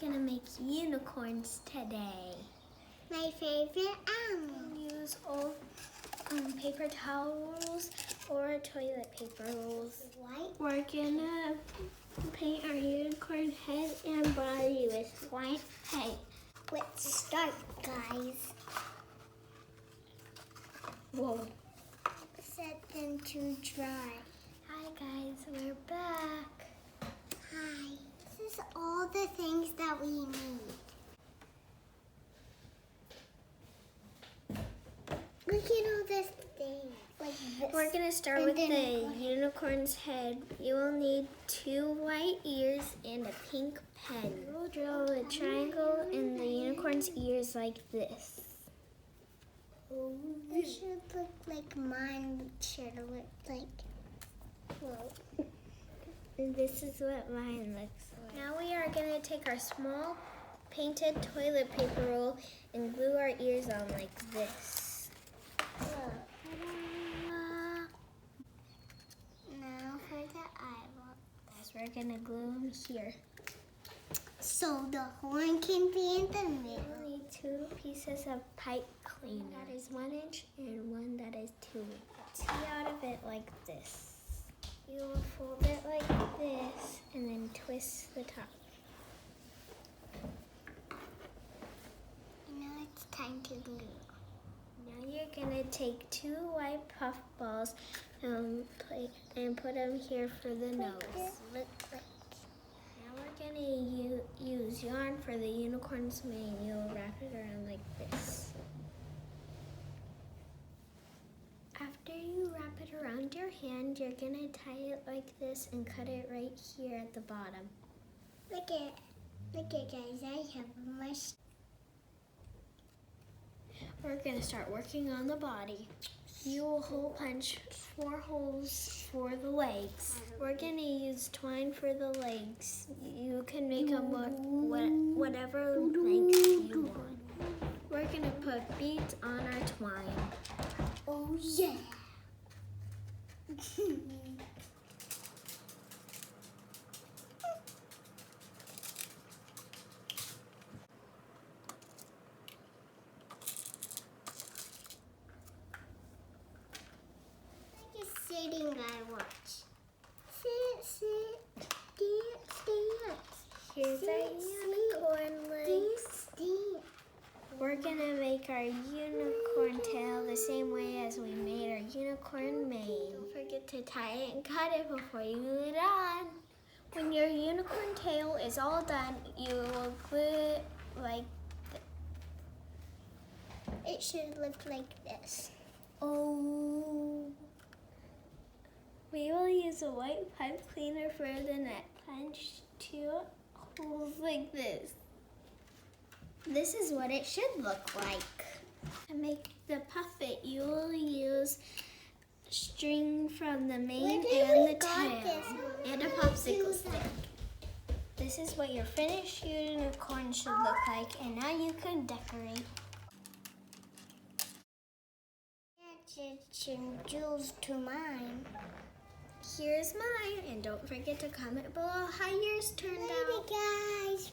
gonna make unicorns today. My favorite animal. Use old paper towels or toilet paper rolls. White. We're gonna paint our unicorn head and body with white paint. Let's start, guys. Whoa. Set them to dry. Hi guys, we're back. Hi. This is all the things that we need. Look at all this thing. Like this. We're gonna start with the unicorn's head. You will need 2 white ears and a pink pen. We'll draw a triangle in the unicorn's ears like this. It should look like mine. It should look like. Whoa. And this is what mine looks like. Now we are gonna take our small painted toilet paper roll and glue our ears on like this. Now for the eyeball. As we're gonna glue them here. So the horn can be in the middle. We'll need 2 pieces of pipe cleaner. That is 1 inch and one that is 2 inch. Tee out of it like this. You will fold it like this and then twist the top. Now it's time to glue. Now you're gonna take 2 white puff balls and put them here for the nose. Look like. Now we're gonna use yarn for the unicorn's mane. You'll wrap it around like this. After you wrap it around your hand, you're gonna tie it like this and cut it right here at the bottom. Look at guys, I have a mush. We're gonna start working on the body. You will hole punch 4 holes for the legs. We're gonna use twine for the legs. You can make them whatever length you want. We're gonna put beads on our twine. Oh yeah. Sitting, I watch. Sit, dance. Here's our unicorn legs. Dance. We're gonna make our unicorn tail the same way as we made our unicorn mane. Don't forget to tie it and cut it before you glue it on. When your unicorn tail is all done, you will glue it like this. It should look like this. Oh. We will use a white pipe cleaner for the neck. Punch 2 holes like this. This is what it should look like. To make the puppet, you will use string from the mane and the tail and a popsicle stick. This is what your finished unicorn should look like, and now you can decorate. Some jewels to mine. Here's mine, and don't forget to comment below how yours turned out. Later, guys.